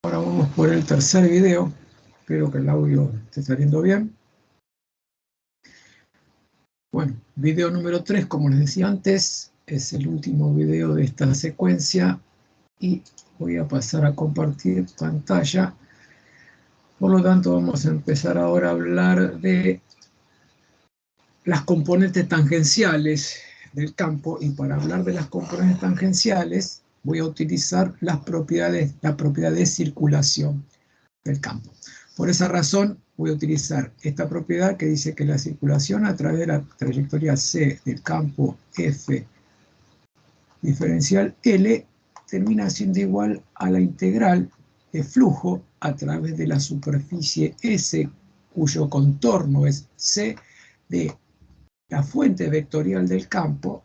Ahora vamos por el tercer video. Espero que el audio esté saliendo bien. Bueno, video número 3, como les decía antes, es el último video de esta secuencia y voy a pasar a compartir pantalla. Por lo tanto, vamos a empezar ahora a hablar de las componentes tangenciales del campo, y para hablar de las componentes tangenciales voy a utilizar la propiedad de circulación del campo. Por esa razón voy a utilizar esta propiedad que dice que la circulación a través de la trayectoria C del campo F diferencial L termina siendo igual a la integral de flujo a través de la superficie S, cuyo contorno es C, de la fuente vectorial del campo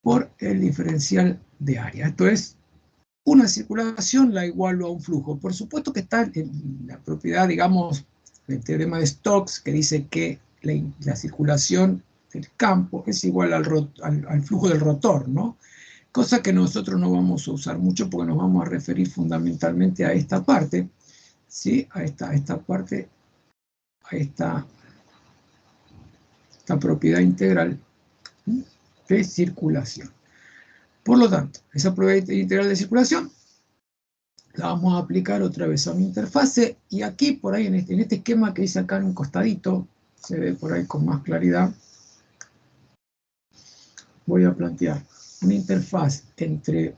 por el diferencial de área. Esto es, una circulación la igualo a un flujo. Por supuesto que está en la propiedad, digamos, del teorema de Stokes, que dice que la circulación del campo es igual al flujo del rotor, ¿no? Cosa que nosotros no vamos a usar mucho porque nos vamos a referir fundamentalmente a esta parte, ¿sí? A esta parte, a esta propiedad integral de circulación. Por lo tanto, esa propiedad integral de circulación la vamos a aplicar otra vez a mi interfase, y aquí por ahí en este esquema que hice acá en un costadito, se ve por ahí con más claridad, voy a plantear una interfaz entre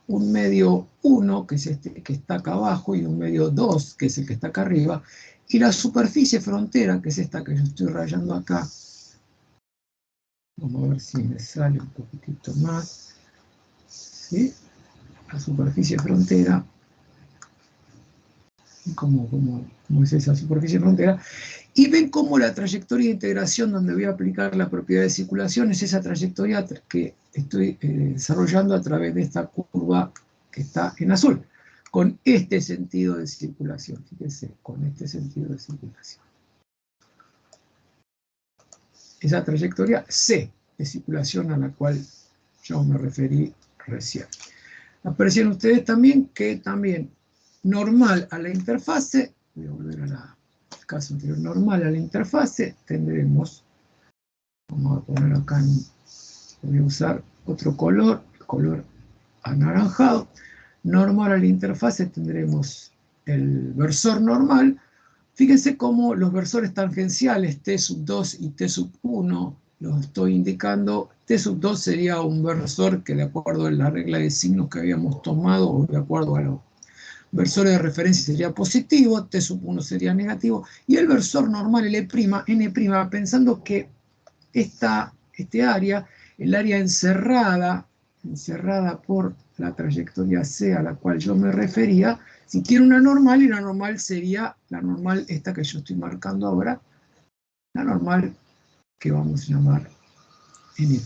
un medio 1, que es este que está acá abajo, y un medio 2, que es el que está acá arriba, y la superficie frontera, que es esta que yo estoy rayando acá. Vamos a ver si me sale un poquitito más. ¿Sí? La superficie frontera. ¿Cómo es esa superficie frontera? Y ven cómo la trayectoria de integración donde voy a aplicar la propiedad de circulación es esa trayectoria que estoy desarrollando a través de esta curva que está en azul, con este sentido de circulación. Fíjense, con este sentido de circulación. Esa trayectoria C de circulación a la cual yo me referí recién. Aprecian ustedes también que también normal a la interfase, voy a volver al caso anterior, normal a la interfase, tendremos, vamos a poner acá, voy a usar otro color, el color anaranjado, normal a la interfase tendremos el versor normal. Fíjense cómo los versores tangenciales T sub 2 y T sub 1 los estoy indicando. T sub 2 sería un versor que, de acuerdo a la regla de signos que habíamos tomado, o de acuerdo a los versores de referencia, sería positivo, T sub 1 sería negativo, y el versor normal N', pensando que este área, el área encerrada por la trayectoria C a la cual yo me refería, si quiero una normal, y la normal sería la normal esta que yo estoy marcando ahora, la normal que vamos a llamar N'.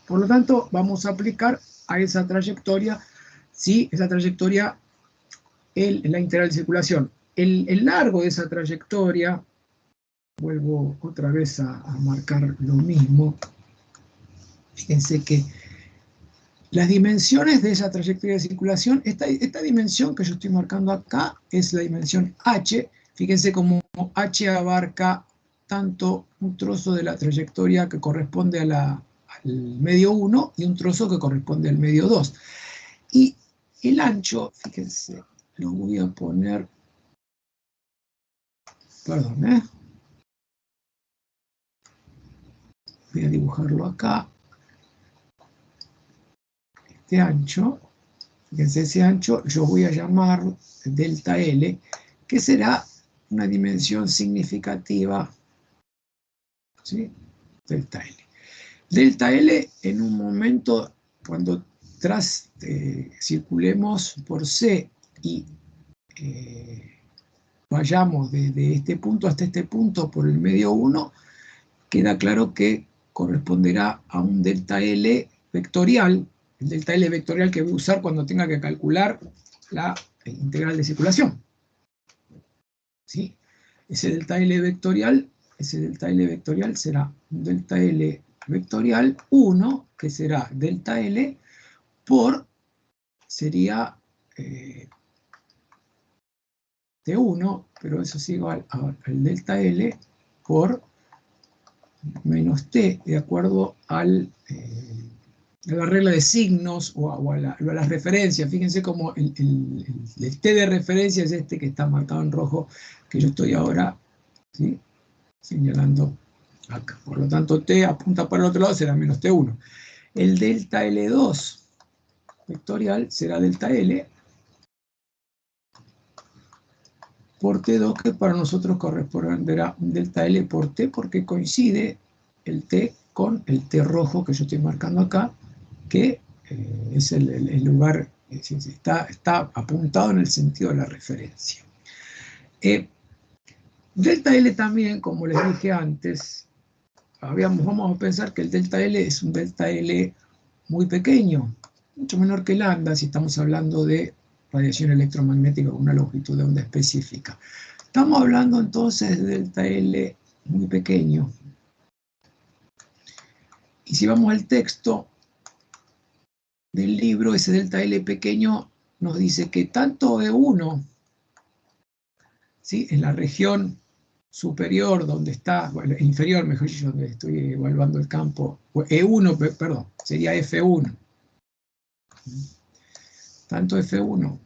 Por lo tanto, vamos a aplicar a esa trayectoria, ¿sí? Esa trayectoria, la integral de circulación. El largo de esa trayectoria, vuelvo otra vez a marcar lo mismo. Fíjense que las dimensiones de esa trayectoria de circulación, esta dimensión que yo estoy marcando acá es la dimensión h. Fíjense cómo h abarca tanto un trozo de la trayectoria que corresponde al medio 1 y un trozo que corresponde al medio 2. Y el ancho, fíjense, lo voy a poner, perdón, voy a dibujarlo acá. Este ancho, fíjense, ese ancho yo voy a llamar delta L, que será una dimensión significativa, ¿sí? Delta L. Delta L, en un momento, cuando circulemos por C y vayamos desde este punto hasta este punto por el medio 1, queda claro que corresponderá a un delta L vectorial, el delta L vectorial que voy a usar cuando tenga que calcular la integral de circulación. ¿Sí? Ese delta L vectorial será un delta L vectorial 1, que será delta L por, sería T1, pero eso es igual al delta L por menos T, de acuerdo a la regla de signos o a las referencias. Fíjense cómo el T de referencia es este que está marcado en rojo, que yo estoy ahora, ¿sí?, señalando acá. Por lo tanto, T apunta para el otro lado, será menos T1. El delta L2 vectorial será delta L por T2, que para nosotros corresponderá un delta L por T, porque coincide el T con el T rojo que yo estoy marcando acá, que es el lugar, está apuntado en el sentido de la referencia. Delta L también, como les dije antes, vamos a pensar que el delta L es un delta L muy pequeño, mucho menor que lambda, si estamos hablando de radiación electromagnética con una longitud de onda específica. Estamos hablando entonces de delta L muy pequeño. Y si vamos al texto del libro, ese delta L pequeño nos dice que tanto E1, ¿sí?, en la región superior donde está, bueno, inferior, mejor dicho, donde estoy evaluando el campo, E1, perdón, sería F1. Tanto F1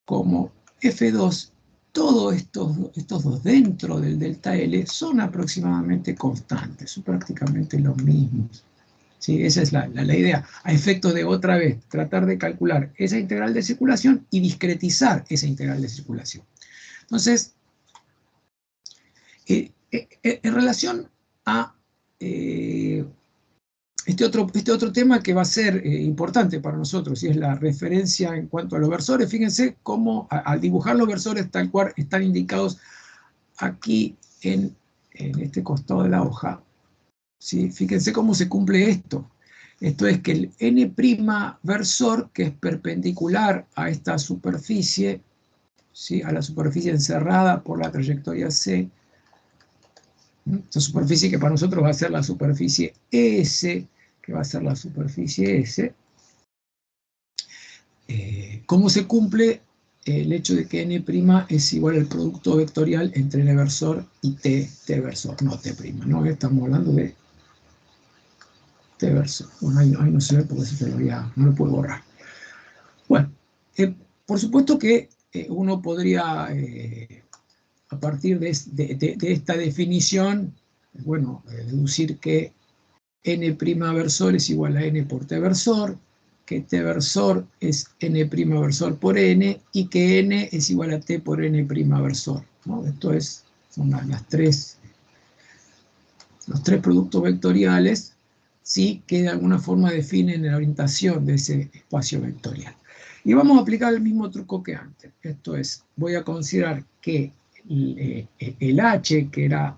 como F2, todos estos dos dentro del delta L son aproximadamente constantes, son prácticamente los mismos. ¿Sí? Esa es la idea, a efecto de, otra vez, tratar de calcular esa integral de circulación y discretizar esa integral de circulación. Entonces, en relación a este otro tema que va a ser importante para nosotros, y es la referencia en cuanto a los versores, fíjense cómo al dibujar los versores tal cual están indicados aquí en este costado de la hoja, ¿sí? Fíjense cómo se cumple esto. Esto es que el n' versor, que es perpendicular a esta superficie, ¿sí?, a la superficie encerrada por la trayectoria C, esta superficie que para nosotros va a ser la superficie S, que va a ser la superficie S, ¿cómo se cumple el hecho de que n' es igual al producto vectorial entre n versor y t versor? No t', ¿no? Estamos hablando de t versor. Bueno, ahí no se ve porque no lo puedo borrar. Bueno, por supuesto que uno podría, a partir de esta definición, bueno, deducir que n' versor es igual a n por t versor, que t versor es n' versor por n, y que n es igual a t por n' versor, ¿no? Esto son los tres productos vectoriales, ¿sí?, que de alguna forma definen la orientación de ese espacio vectorial. Y vamos a aplicar el mismo truco que antes. Esto es, voy a considerar que el h, que era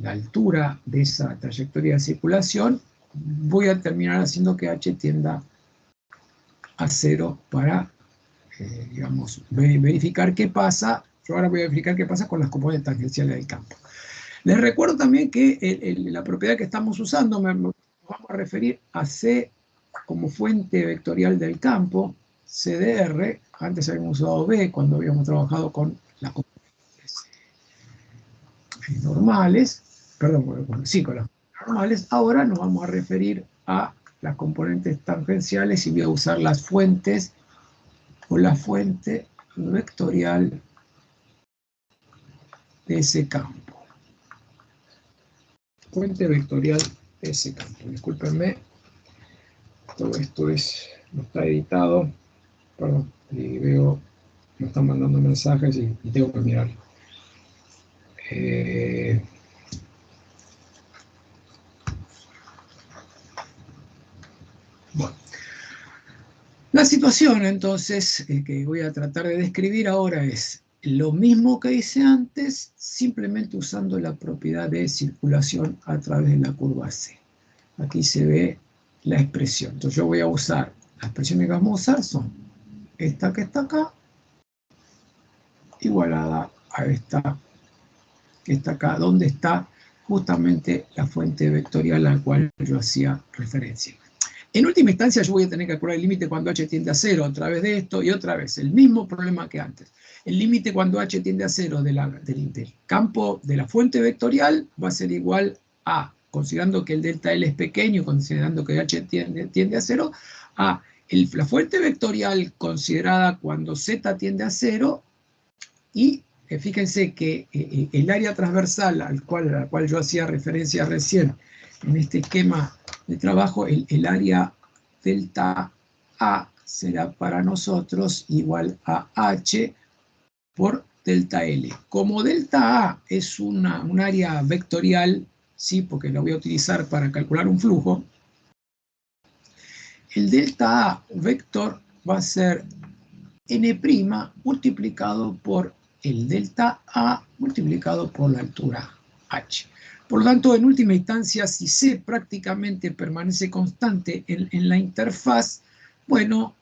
la altura de esa trayectoria de circulación, voy a terminar haciendo que h tienda a 0 para, digamos, verificar qué pasa. Yo ahora voy a verificar qué pasa con las componentes tangenciales del campo. Les recuerdo también que la propiedad que estamos usando, nos vamos a referir a C como fuente vectorial del campo, CDR. Antes habíamos usado B cuando habíamos trabajado con las componentes normales, perdón, sí, con las normales. Ahora nos vamos a referir a las componentes tangenciales y voy a usar las fuentes o la fuente vectorial de ese campo. Fuente vectorial de ese campo. Discúlpenme, todo esto no está editado. Perdón, y veo, me están mandando mensajes y tengo que mirar. Bueno. La situación, entonces, que voy a tratar de describir ahora es lo mismo que hice antes, simplemente usando la propiedad de circulación a través de la curva C. Aquí se ve la expresión. Entonces yo voy a usar, las expresiones que vamos a usar son esta que está acá, igualada a esta que está acá, donde está justamente la fuente vectorial a la cual yo hacía referencia. En última instancia yo voy a tener que calcular el límite cuando h tiende a 0 a través de esto y otra vez, el mismo problema que antes. El límite cuando h tiende a 0 del campo de la fuente vectorial va a ser igual a, considerando que el delta L es pequeño, considerando que h tiende a 0, a la fuente vectorial considerada cuando z tiende a 0 y fíjense que el área transversal a la cual yo hacía referencia recién en este esquema de trabajo, el área delta A será para nosotros igual a H por delta L. Como delta A es un área vectorial, ¿sí? Porque la voy a utilizar para calcular un flujo, el delta A vector va a ser n' multiplicado por el delta A multiplicado por la altura h. Por lo tanto, en última instancia, si C prácticamente permanece constante en la interfaz, bueno,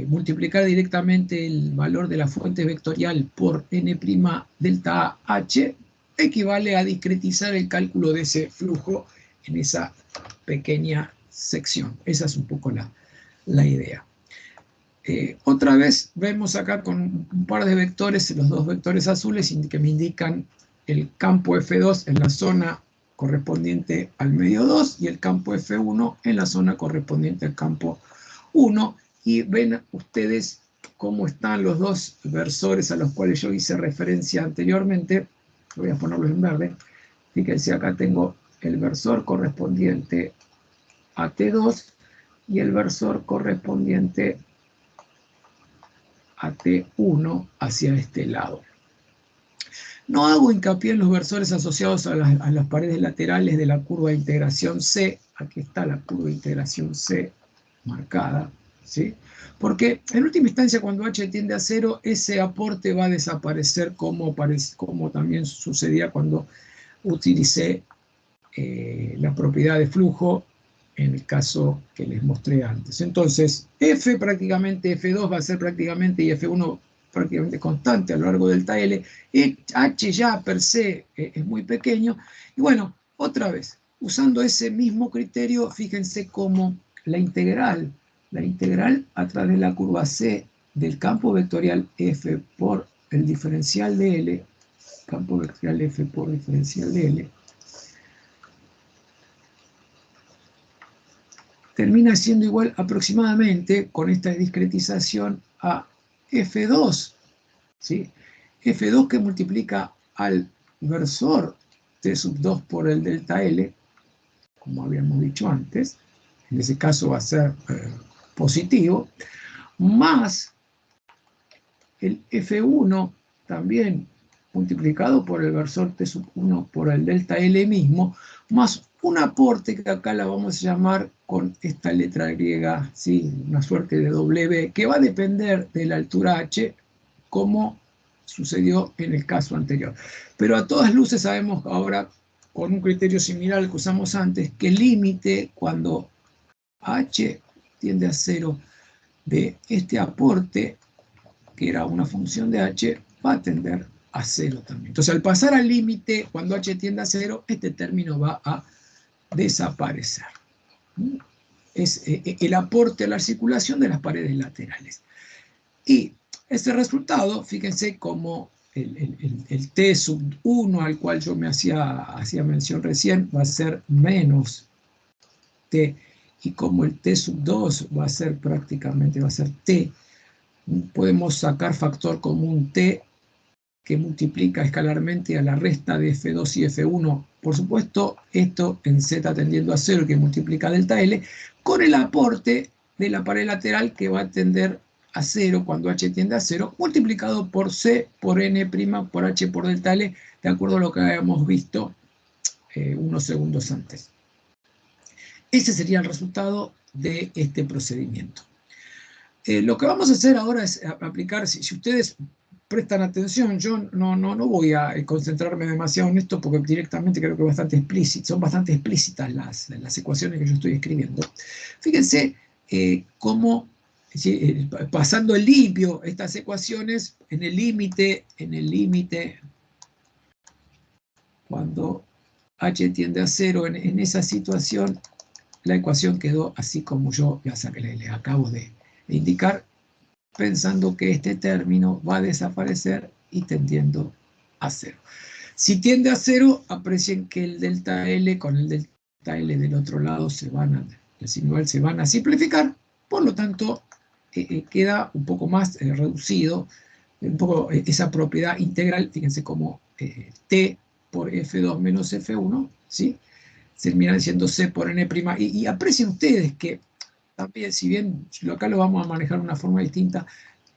multiplicar directamente el valor de la fuente vectorial por n' delta A h equivale a discretizar el cálculo de ese flujo en esa pequeña sección. Esa es un poco la idea. Otra vez vemos acá con un par de vectores, los dos vectores azules que me indican el campo F2 en la zona correspondiente al medio 2 y el campo F1 en la zona correspondiente al campo 1. Y ven ustedes cómo están los dos versores a los cuales yo hice referencia anteriormente. Voy a ponerlos en verde. Fíjense, acá tengo el versor correspondiente a T2 y el versor correspondiente a T1 hacia este lado. No hago hincapié en los versores asociados a las paredes laterales de la curva de integración C. Aquí está la curva de integración C marcada, ¿sí? Porque en última instancia, cuando h tiende a 0, ese aporte va a desaparecer como también sucedía cuando utilicé la propiedad de flujo en el caso que les mostré antes. Entonces, F prácticamente, F2 va a ser prácticamente y F1 prácticamente constante a lo largo del delta L. H ya per se es muy pequeño. Y bueno, otra vez, usando ese mismo criterio, fíjense cómo la integral a través de la curva C del campo vectorial F por el diferencial de L, campo vectorial F por diferencial de L, termina siendo igual aproximadamente, con esta discretización, a F2, ¿sí? F2 que multiplica al versor T sub 2 por el delta L, como habíamos dicho antes, en ese caso va a ser positivo, más el F1 también multiplicado por el versor T sub 1 por el delta L mismo, más un aporte que acá la vamos a llamar con esta letra griega, ¿sí? Una suerte de W, que va a depender de la altura h, como sucedió en el caso anterior. Pero a todas luces sabemos ahora, con un criterio similar al que usamos antes, que el límite cuando h tiende a 0 de este aporte, que era una función de h, va a tender a 0 también. Entonces, al pasar al límite, cuando h tiende a 0, este término va a desaparecer. Es el aporte a la circulación de las paredes laterales. Y ese resultado, fíjense cómo el T sub 1 al cual yo me hacía mención recién va a ser menos T, y como el T sub 2 va a ser prácticamente, va a ser T, podemos sacar factor común T que multiplica escalarmente a la resta de F2 y F1. Por supuesto, esto en Z tendiendo a 0, que multiplica delta L, con el aporte de la pared lateral que va a tender a 0 cuando h tiende a 0, multiplicado por C por N' por h por delta L, de acuerdo a lo que habíamos visto unos segundos antes. Ese sería el resultado de este procedimiento. Lo que vamos a hacer ahora es aplicar, si ustedes prestan atención, yo no voy a concentrarme demasiado en esto porque directamente creo que son bastante explícitas las ecuaciones que yo estoy escribiendo. Fíjense cómo, pasando el limpio estas ecuaciones, en el límite, cuando h tiende a 0, en esa situación, la ecuación quedó así como yo le acabo de indicar, pensando que este término va a desaparecer y tendiendo a cero. Si tiende a cero, aprecien que el delta L con el delta L del otro lado el signo L se van a simplificar, por lo tanto queda un poco más reducido, un poco esa propiedad integral, fíjense como T por F2 menos F1, ¿sí? Termina siendo C por N'. Y aprecien ustedes que también, si bien acá lo vamos a manejar de una forma distinta,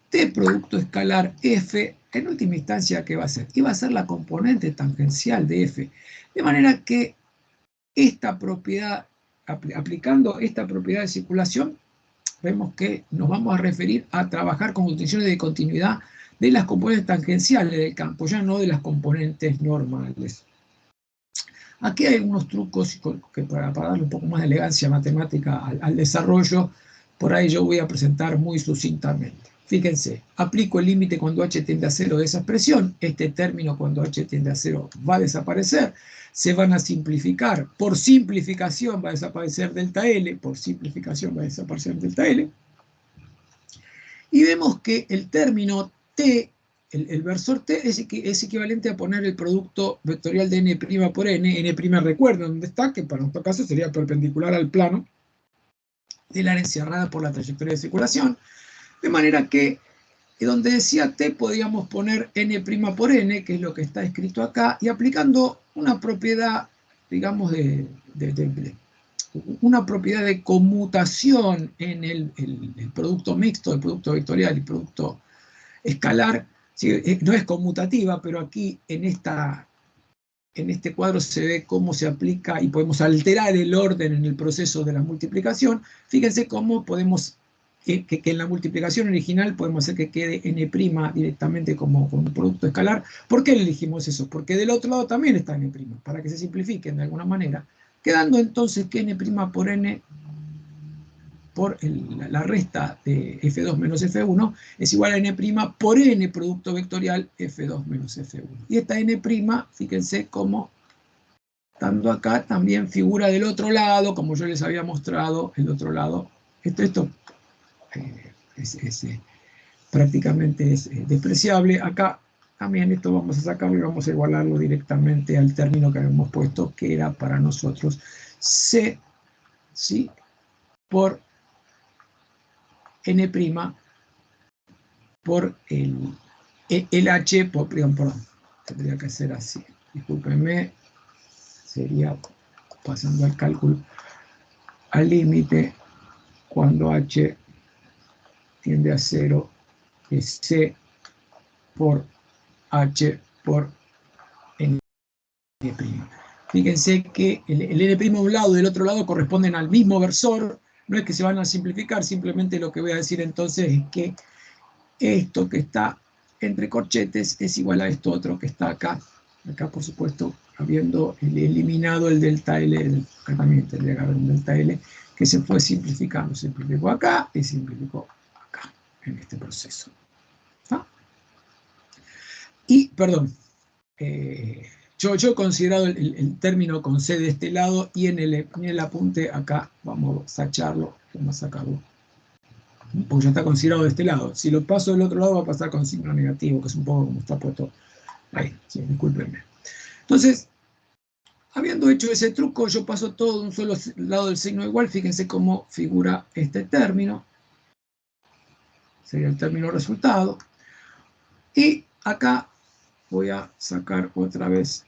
T producto escalar F, en última instancia, ¿qué va a ser? Y va a ser la componente tangencial de F. De manera que esta propiedad, aplicando esta propiedad de circulación, vemos que nos vamos a referir a trabajar con condiciones de continuidad de las componentes tangenciales del campo, ya no de las componentes normales. Aquí hay unos trucos que para darle un poco más de elegancia matemática al desarrollo, por ahí yo voy a presentar muy sucintamente. Fíjense, aplico el límite cuando h tiende a 0 de esa expresión, este término cuando h tiende a 0 va a desaparecer, se van a simplificar, por simplificación va a desaparecer delta L, por simplificación va a desaparecer delta L, y vemos que el término T, el versor T es equivalente a poner el producto vectorial de n' por n recuerden dónde está, que para nuestro caso sería perpendicular al plano del área encerrada por la trayectoria de circulación, de manera que donde decía T podíamos poner n' por n, que es lo que está escrito acá, y aplicando una propiedad, digamos, una propiedad de conmutación en el producto mixto, el producto vectorial y el producto escalar, no es conmutativa, pero aquí en este cuadro se ve cómo se aplica y podemos alterar el orden en el proceso de la multiplicación. Fíjense cómo podemos, que en la multiplicación original podemos hacer que quede n' directamente como un producto escalar. ¿Por qué elegimos eso? Porque del otro lado también está n', para que se simplifiquen de alguna manera, quedando entonces que n' por n por la resta de F2 menos F1 es igual a n' por n producto vectorial F2 menos F1. Y esta n', fíjense cómo, estando acá, también figura del otro lado, como yo les había mostrado, el otro lado. Esto prácticamente es despreciable. Acá también esto vamos a sacarlo y vamos a igualarlo directamente al término que habíamos puesto, que era para nosotros C, ¿sí?, por n' por el h, perdón, tendría que ser así, discúlpenme, sería pasando al cálculo al límite cuando h tiende a 0 es c por h por n'. Fíjense que el n' de un lado y del otro lado corresponden al mismo versor, no es que se van a simplificar, simplemente lo que voy a decir entonces es que esto que está entre corchetes es igual a esto otro que está acá. Acá, por supuesto, habiendo eliminado el delta L, también tendría que haber un delta L, que se fue simplificando. Simplificó acá y simplificó acá, en este proceso. ¿Ah? Y, perdón, yo he considerado el término con C de este lado y en el apunte acá vamos a sacharlo, vamos a sacarlo, porque ya está considerado de este lado. Si lo paso del otro lado va a pasar con signo negativo, que es un poco como está puesto ahí, sí, discúlpenme. Entonces, habiendo hecho ese truco, yo paso todo de un solo lado del signo igual. Fíjense cómo figura este término. Sería el término resultado. Y acá voy a sacar otra vez,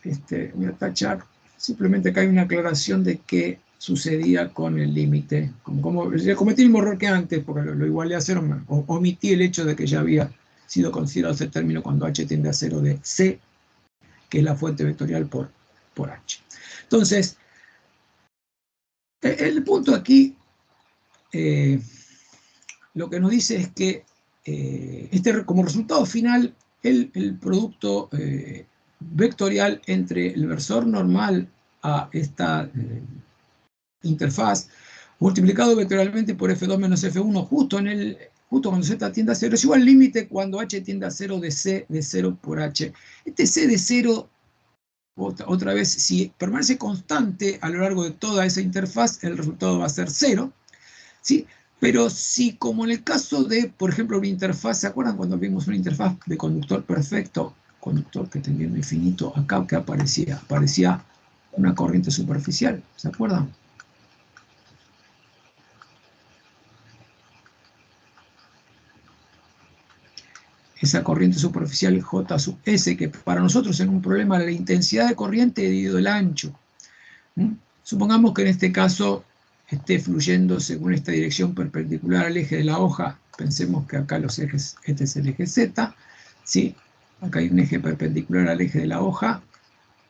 voy a tachar. Simplemente acá hay una aclaración de qué sucedía con el límite. Como cometí el mismo error que antes, porque lo igualé a 0, omití el hecho de que ya había sido considerado ese término cuando h tiende a 0 de C, que es la fuente vectorial por h. Entonces, el punto aquí, lo que nos dice es que como resultado final, el producto vectorial entre el versor normal a esta interfaz, multiplicado vectorialmente por F2 menos F1, justo cuando Z tiende a 0, es igual al límite cuando H tiende a 0 de C de 0 por H. Este C de 0 otra vez, si permanece constante a lo largo de toda esa interfaz, el resultado va a ser 0, ¿sí? Pero si, como en el caso de, por ejemplo, una interfaz, ¿se acuerdan cuando vimos una interfaz de conductor perfecto? Conductor que tendiendo infinito, acá que aparecía una corriente superficial, ¿se acuerdan? Esa corriente superficial J sub S, que para nosotros en un problema de la intensidad de corriente dividido el ancho. Supongamos que en este caso esté fluyendo según esta dirección perpendicular al eje de la hoja. Pensemos que acá los ejes, este es el eje Z, ¿sí? Acá hay un eje perpendicular al eje de la hoja,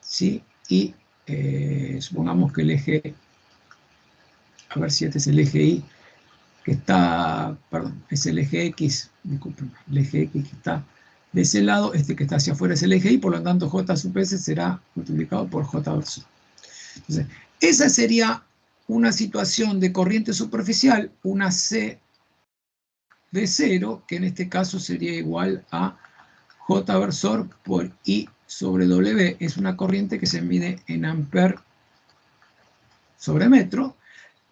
¿sí? Y supongamos que el eje, a ver si este es el eje Y, que está, perdón, es el eje X, disculpen, el eje X que está de ese lado, este que está hacia afuera es el eje Y, por lo tanto J sub S será multiplicado por J versor. Entonces, esa sería una situación de corriente superficial, una C de 0, que en este caso sería igual a J versor por I sobre W. Es una corriente que se mide en amper sobre metro,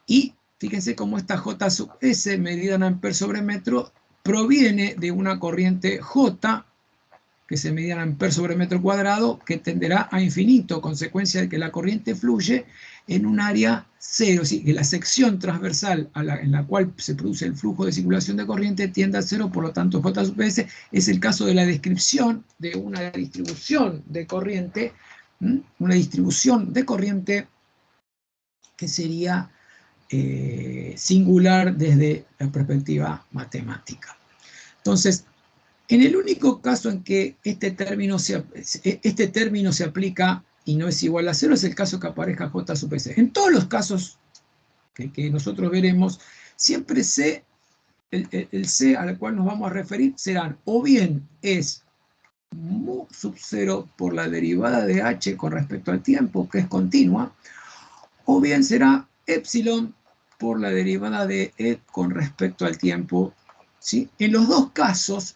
y fíjense cómo esta J sub S, medida en amper sobre metro, proviene de una corriente J, que se medía en amper sobre metro cuadrado, que tenderá a infinito, consecuencia de que la corriente fluye en un área cero, ¿sí? Que la sección transversal en la cual se produce el flujo de circulación de corriente tiende a cero, por lo tanto J sub S es el caso de la descripción de una distribución de corriente, una distribución de corriente que sería singular desde la perspectiva matemática. Entonces, en el único caso en que este término se aplica y no es igual a 0 es el caso que aparezca J sub S. En todos los casos que nosotros veremos, siempre el C al cual nos vamos a referir serán o bien es mu sub 0 por la derivada de H con respecto al tiempo, que es continua, o bien será epsilon por la derivada de E con respecto al tiempo, ¿sí? En los dos casos,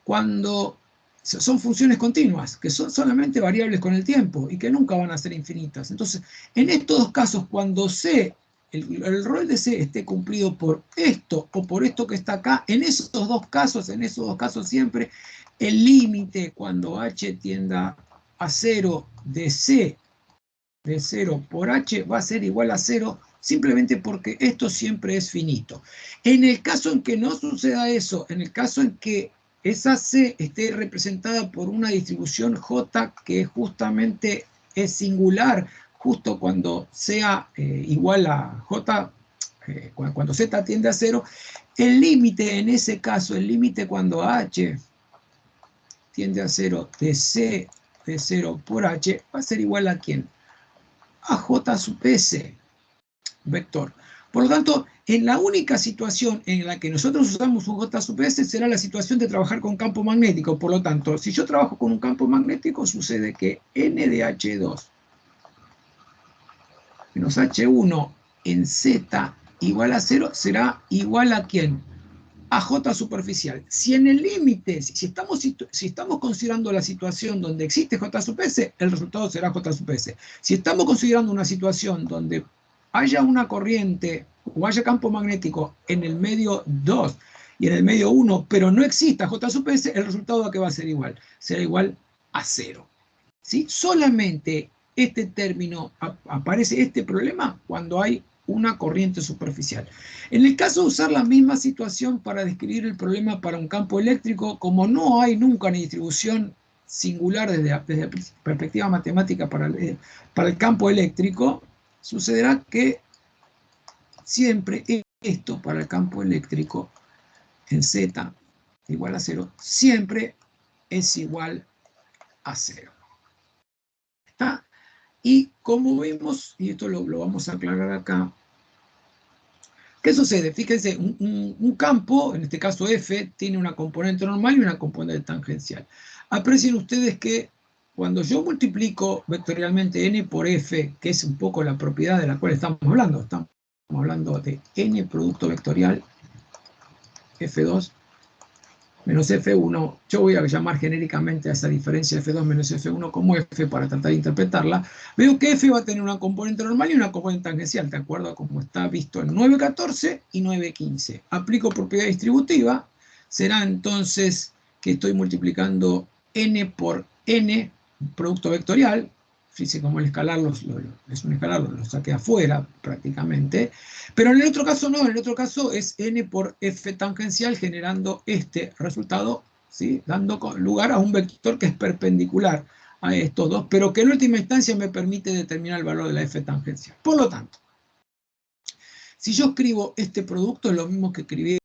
cuando son funciones continuas, que son solamente variables con el tiempo y que nunca van a ser infinitas. Entonces, en estos dos casos, cuando C, el rol de C esté cumplido por esto o por esto que está acá, en esos dos casos siempre, el límite cuando H tienda a 0 de C de 0 por H va a ser igual a 0, simplemente porque esto siempre es finito. En el caso en que no suceda eso, en el caso en que esa C esté representada por una distribución J que justamente es singular, justo cuando sea igual a J, cuando Z tiende a 0, el límite en ese caso, el límite cuando H tiende a 0 de C de 0 por H, va a ser igual a ¿quién? A J sub S vector. Por lo tanto, en la única situación en la que nosotros usamos un J sub S será la situación de trabajar con campo magnético. Por lo tanto, si yo trabajo con un campo magnético, sucede que N de H2 menos H1 en Z igual a 0 será igual a ¿quién? A J superficial. Si en el límite, si estamos considerando la situación donde existe J sub S, el resultado será J sub S. Si estamos considerando una situación donde haya una corriente o haya campo magnético en el medio 2 y en el medio 1, pero no exista J sub S, el resultado a qué va a ser igual? Será igual a 0. ¿Sí? Solamente este término aparece este problema cuando hay una corriente superficial. En el caso de usar la misma situación para describir el problema para un campo eléctrico, como no hay nunca una distribución singular desde la perspectiva matemática para el campo eléctrico, sucederá que siempre esto para el campo eléctrico en Z igual a 0, siempre es igual a 0. ¿Está? Y como vimos, y esto lo vamos a aclarar acá, ¿qué sucede? Fíjense, un campo, en este caso F, tiene una componente normal y una componente tangencial. Aprecien ustedes que cuando yo multiplico vectorialmente n por F, que es un poco la propiedad de la cual estamos hablando de n producto vectorial F2 menos F1, yo voy a llamar genéricamente a esa diferencia F2 menos F1 como F para tratar de interpretarla, veo que F va a tener una componente normal y una componente tangencial, de acuerdo a como está visto en 9.14 y 9.15. Aplico propiedad distributiva, será entonces que estoy multiplicando n por n, producto vectorial. Fíjense cómo el escalar es un escalar, lo saqué afuera prácticamente. Pero en el otro caso no, en el otro caso es n por f tangencial generando este resultado, ¿sí? Dando lugar a un vector que es perpendicular a estos dos, pero que en última instancia me permite determinar el valor de la f tangencial. Por lo tanto, si yo escribo este producto es lo mismo que escribir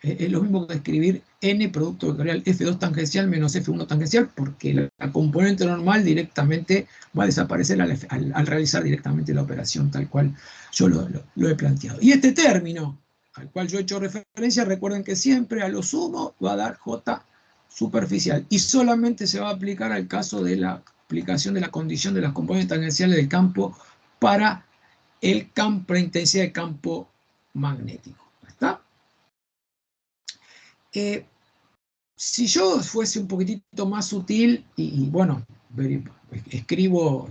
es lo mismo que escribir n producto vectorial f2 tangencial menos f1 tangencial, porque la componente normal directamente va a desaparecer al realizar directamente la operación tal cual yo lo he planteado. Y este término al cual yo he hecho referencia, recuerden que siempre a lo sumo va a dar j superficial y solamente se va a aplicar al caso de la aplicación de la condición de las componentes tangenciales del campo para la intensidad de campo magnético. ¿Está? Si yo fuese un poquitito más sutil y bueno, escribo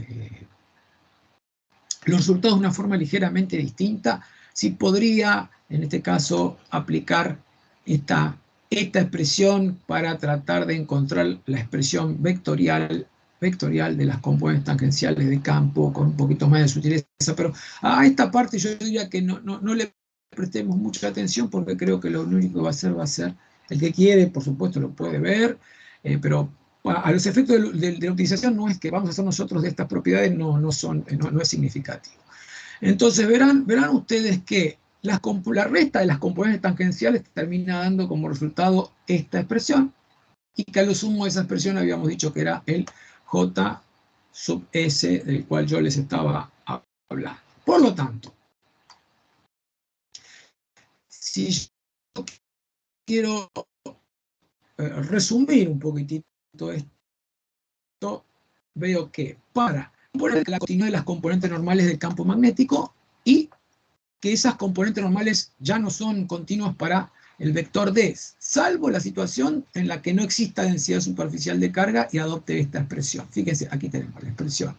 los resultados de una forma ligeramente distinta, sí podría, en este caso, aplicar esta expresión para tratar de encontrar la expresión vectorial de las componentes tangenciales de campo con un poquito más de sutileza, pero a esta parte yo diría que no le prestemos mucha atención porque creo que lo único que va a ser el que quiere, por supuesto, lo puede ver, pero a los efectos de la utilización no es que vamos a hacer nosotros de estas propiedades, no es significativo. Entonces verán ustedes que la resta de las componentes tangenciales termina dando como resultado esta expresión, y que a lo sumo de esa expresión habíamos dicho que era el J sub S del cual yo les estaba hablando. Por lo tanto, si yo quiero resumir un poquitito esto, veo que para poner la continuidad de las componentes normales del campo magnético y que esas componentes normales ya no son continuas para el vector D, salvo la situación en la que no exista densidad superficial de carga y adopte esta expresión. Fíjense, aquí tenemos la expresión,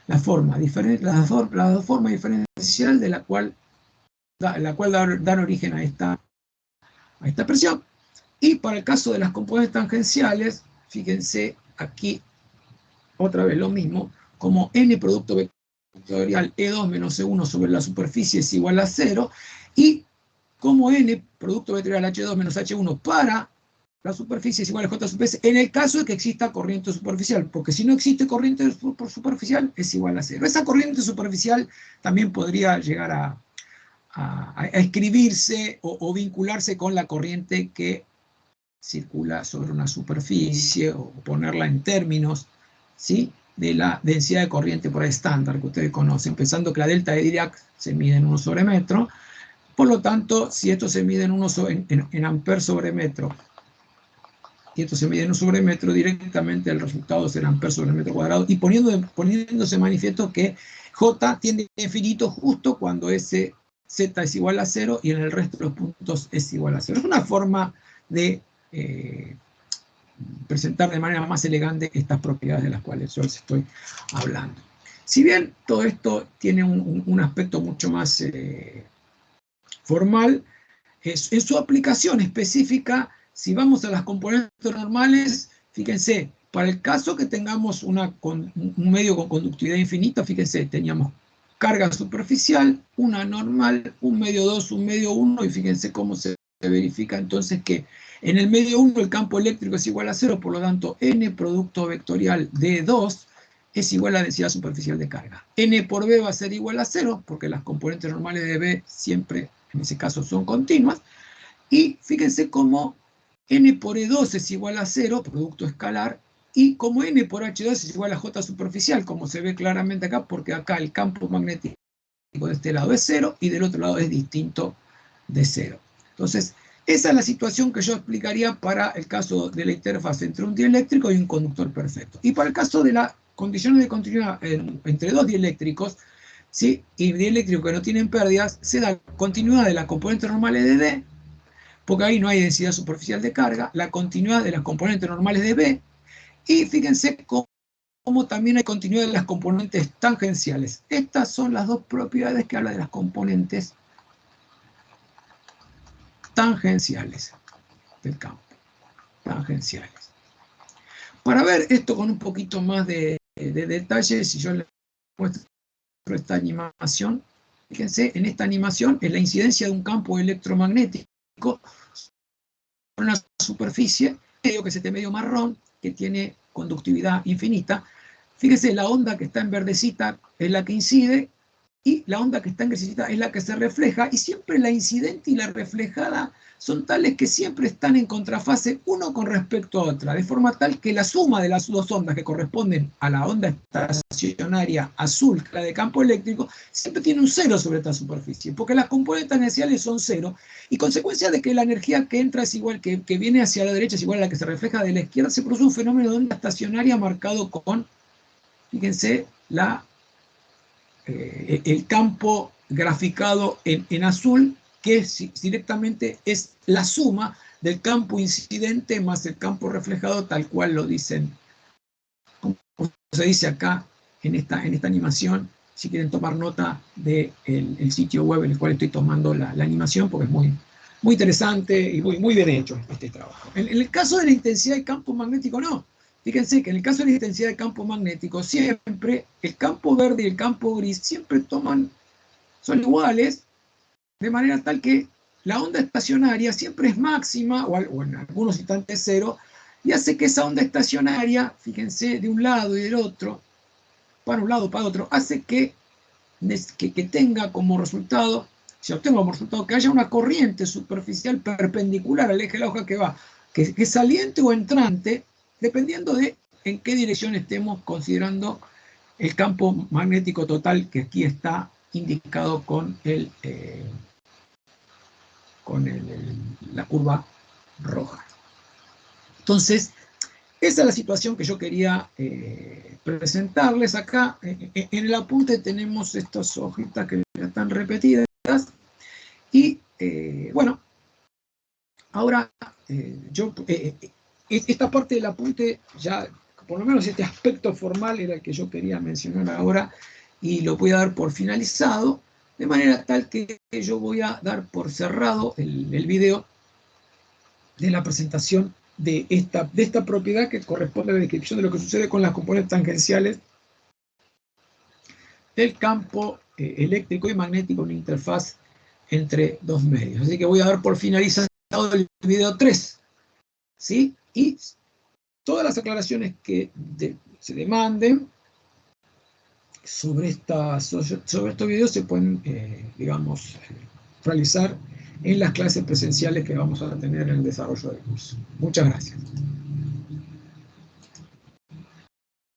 la forma diferencial de la cual dan origen a esta expresión. Y para el caso de las componentes tangenciales, fíjense aquí otra vez lo mismo, como n producto vectorial E2 menos E1 sobre la superficie es igual a 0, y como n producto vectorial H2 menos H1 para la superficie es igual a J sub S, en el caso de que exista corriente superficial, porque si no existe corriente superficial es igual a 0. Esa corriente superficial también podría llegar a escribirse o vincularse con la corriente que circula sobre una superficie, o ponerla en términos, ¿sí?, de la densidad de corriente por ahí estándar que ustedes conocen, pensando que la delta de Dirac se mide en 1 sobre metro. Por lo tanto, si esto se mide en amperes sobre metro, y esto se mide en 1 sobre metro, directamente el resultado será amperes sobre metro cuadrado, y poniéndose manifiesto que J tiende a infinito justo cuando ese Z es igual a 0 y en el resto de los puntos es igual a 0. Es una forma de presentar de manera más elegante estas propiedades de las cuales yo les estoy hablando. Si bien todo esto tiene un aspecto mucho más formal, en su aplicación específica, si vamos a las componentes normales, fíjense, para el caso que tengamos un medio con conductividad infinita, fíjense, teníamos carga superficial, una normal, un medio 2, un medio 1, y fíjense cómo se verifica entonces que en el medio 1 el campo eléctrico es igual a 0, por lo tanto n producto vectorial de 2 es igual a la densidad superficial de carga. N por B va a ser igual a 0, porque las componentes normales de B siempre, en ese caso, son continuas. Y fíjense cómo N por E2 es igual a 0, producto escalar, y como N por H2 es igual a J superficial, como se ve claramente acá, porque acá el campo magnético de este lado es 0 y del otro lado es distinto de 0. Entonces, esa es la situación que yo explicaría para el caso de la interfaz entre un dieléctrico y un conductor perfecto. Y para el caso de las condiciones de continuidad entre dos dieléctricos, ¿sí?, y dieléctricos que no tienen pérdidas, se da continuidad de las componentes normales de D porque ahí no hay densidad superficial de carga, la continuidad de las componentes normales de B, y fíjense cómo también hay continuidad de las componentes tangenciales. Estas son las dos propiedades que habla de las componentes tangenciales del campo. Tangenciales. Para ver esto con un poquito más de detalle, si yo les muestro esta animación, fíjense, en esta animación es la incidencia de un campo electromagnético en una superficie, medio que es este medio marrón, que tiene conductividad infinita. Fíjense, la onda que está en verdecita es la que incide, y la onda que está en grisecita es la que se refleja, y siempre la incidente y la reflejada son tales que siempre están en contrafase uno con respecto a otra, de forma tal que la suma de las dos ondas que corresponden a la onda estacionaria azul, la de campo eléctrico, siempre tiene un cero sobre esta superficie, porque las componentes tangenciales son cero, y consecuencia de que la energía que entra es igual, que viene hacia la derecha es igual a la que se refleja de la izquierda, se produce un fenómeno de onda estacionaria marcado con, fíjense, el campo graficado en azul, que directamente es la suma del campo incidente más el campo reflejado, tal cual lo dicen, como se dice acá en esta animación. Si quieren tomar nota del sitio web en el cual estoy tomando la animación, porque es muy interesante y muy bien hecho este trabajo. En el caso de la intensidad de campo magnético, no. Fíjense que en el caso de la intensidad de campo magnético, siempre el campo verde y el campo gris siempre son iguales, de manera tal que la onda estacionaria siempre es máxima, o en algunos instantes cero, y hace que esa onda estacionaria, fíjense, de un lado y del otro, para un lado o para otro, hace que tenga como resultado, si obtengo como resultado, que haya una corriente superficial perpendicular al eje de la hoja que va, que es saliente o entrante, dependiendo de en qué dirección estemos considerando el campo magnético total, que aquí está indicado con la curva roja. Entonces, esa es la situación que yo quería presentarles acá. En el apunte tenemos estas hojitas que ya están repetidas. Y bueno, ahora esta parte del apunte, ya por lo menos este aspecto formal era el que yo quería mencionar ahora, y lo voy a dar por finalizado, de manera tal que yo voy a dar por cerrado el video de la presentación de esta propiedad, que corresponde a la descripción de lo que sucede con las componentes tangenciales del campo eléctrico y magnético en interfaz entre dos medios. Así que voy a dar por finalizado el video 3, ¿sí? Y todas las aclaraciones que se demanden sobre estos videos se pueden, digamos, realizar en las clases presenciales que vamos a tener en el desarrollo del curso. Muchas gracias.